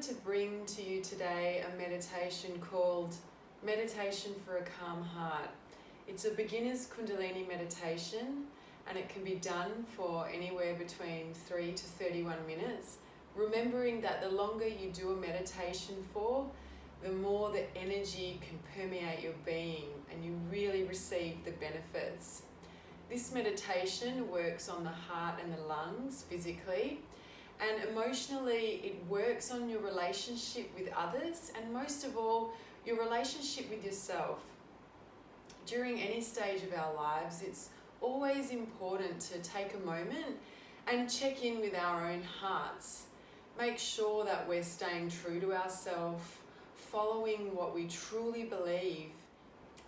to bring to you today a meditation called Meditation for a Calm Heart. It's a beginner's Kundalini meditation, and it can be done for anywhere between 3 to 31 minutes, remembering that the longer you do a meditation for, the more the energy can permeate your being and you really receive the benefits. This meditation works on the heart and the lungs physically, and emotionally it works on your relationship with others, and most of all, your relationship with yourself. During any stage of our lives, it's always important to take a moment and check in with our own hearts. Make sure that we're staying true to ourselves, following what we truly believe.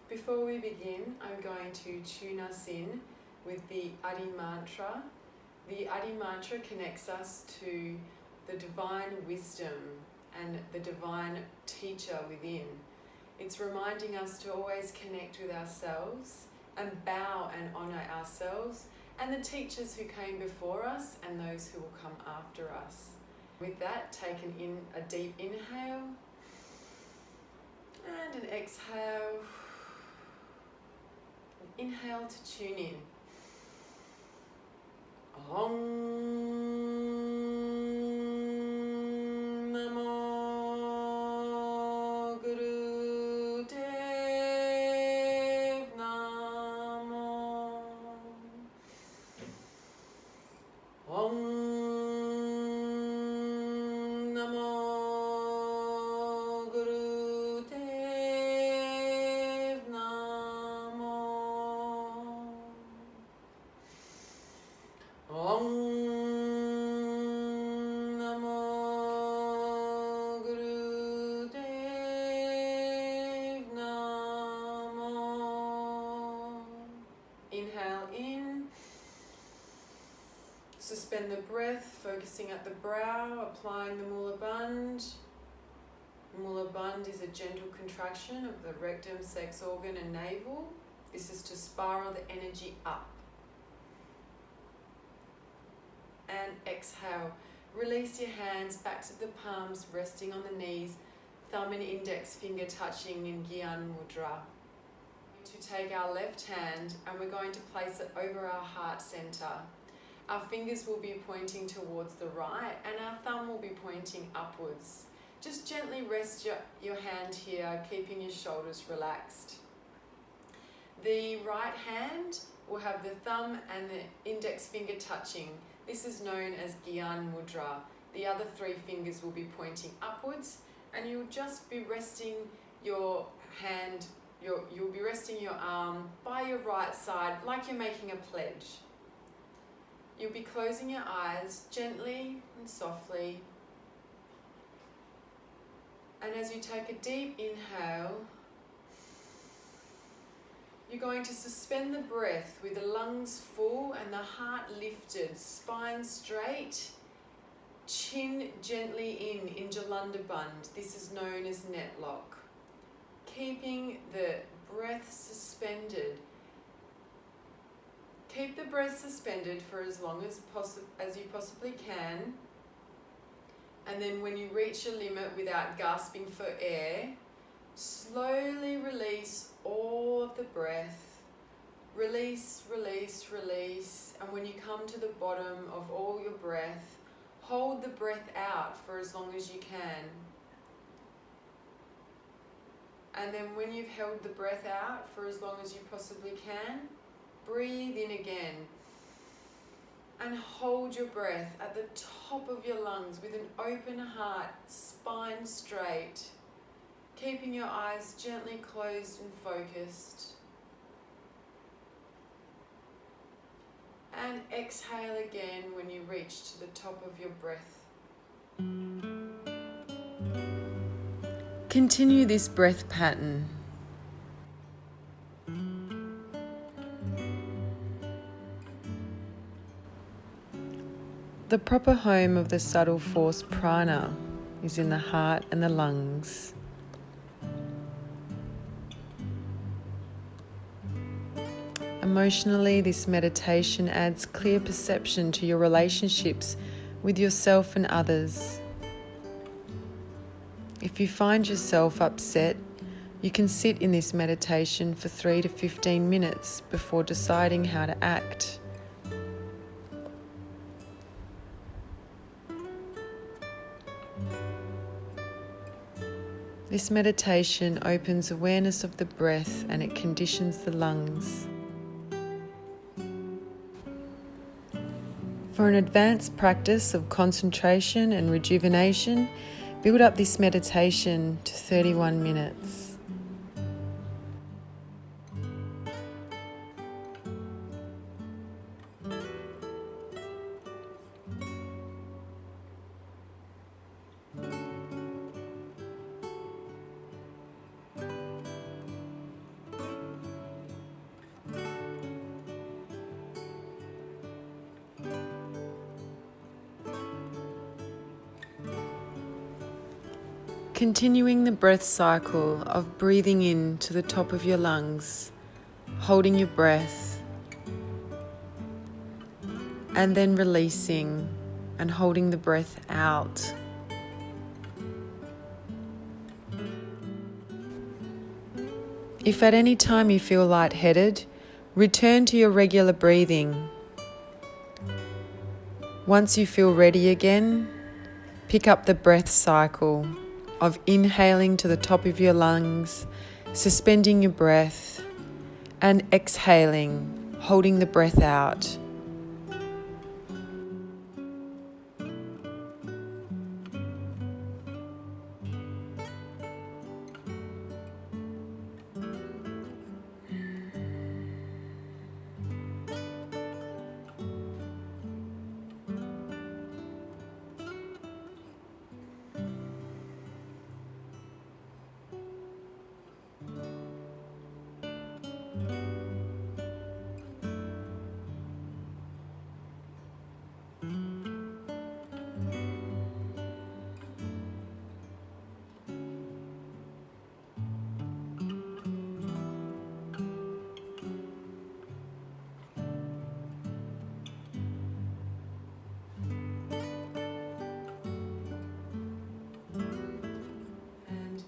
Before we begin, I'm going to tune us in with the Adi mantra. The Adi mantra connects us to the divine wisdom and the divine teacher within. It's reminding us to always connect with ourselves and bow and honour ourselves and the teachers who came before us and those who will come after us. With that, take a deep inhale and an exhale. Inhale to tune in. Om Namo Guru Dev Namo. Om Namo Guru Dev Namo. Om Namo Guru Dev Namo. Inhale in. Suspend the breath, focusing at the brow, applying the Mula Bandh. Mula Bandh is a gentle contraction of the rectum, sex organ and navel. This is to spiral the energy up. And exhale. Release your hands back to the palms, resting on the knees, thumb and index finger touching in Gyan Mudra. To take our left hand and we're going to place it over our heart center. Our fingers will be pointing towards the right and our thumb will be pointing upwards. Just gently rest your hand here, keeping your shoulders relaxed. The right hand will have the thumb and the index finger touching. This is known as Gyan Mudra. The other three fingers will be pointing upwards, and you'll just be resting your hand, you'll be resting your arm by your right side like you're making a pledge. You'll be closing your eyes gently and softly. And as you take a deep inhale, you're going to suspend the breath with the lungs full and the heart lifted, spine straight, chin gently in Jalanda Bandh. This is known as net lock. Keeping the breath suspended. Keep the breath suspended for as long as you possibly can. And then when you reach your limit without gasping for air, slowly release all of the breath. Release, release, release. And when you come to the bottom of all your breath, hold the breath out for as long as you can. And then when you've held the breath out for as long as you possibly can, breathe in again. And hold your breath at the top of your lungs with an open heart, spine straight. Keeping your eyes gently closed and focused. And exhale again when you reach to the top of your breath. Continue this breath pattern. The proper home of the subtle force Prana is in the heart and the lungs. Emotionally, this meditation adds clear perception to your relationships with yourself and others. If you find yourself upset, you can sit in this meditation for 3 to 15 minutes before deciding how to act. This meditation opens awareness of the breath and it conditions the lungs. For an advanced practice of concentration and rejuvenation, build up this meditation to 31 minutes. Continuing the breath cycle of breathing in to the top of your lungs, holding your breath, and then releasing and holding the breath out. If at any time you feel lightheaded, return to your regular breathing. Once you feel ready again, pick up the breath cycle of inhaling to the top of your lungs, suspending your breath, and exhaling, holding the breath out.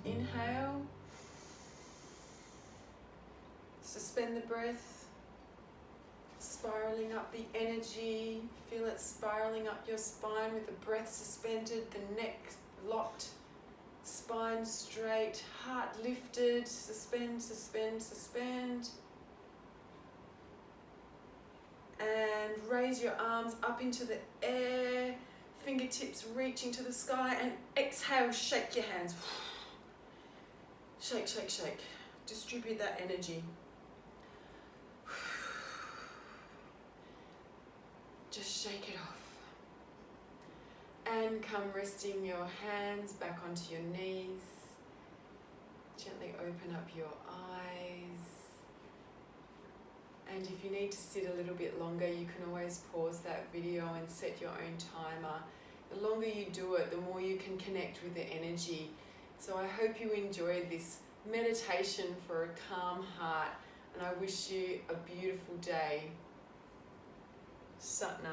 Inhale, suspend the breath, spiraling up the energy, feel it spiraling up your spine with the breath suspended, the neck locked, spine straight, heart lifted, suspend, suspend, suspend. And raise your arms up into the air, fingertips reaching to the sky, and exhale, shake your hands. Shake, shake, shake. Distribute that energy. Just shake it off. And come resting your hands back onto your knees. Gently open up your eyes. And if you need to sit a little bit longer, you can always pause that video and set your own timer. The longer you do it, the more you can connect with the energy. So I hope you enjoyed this meditation for a calm heart, and I wish you a beautiful day. Sat Nam.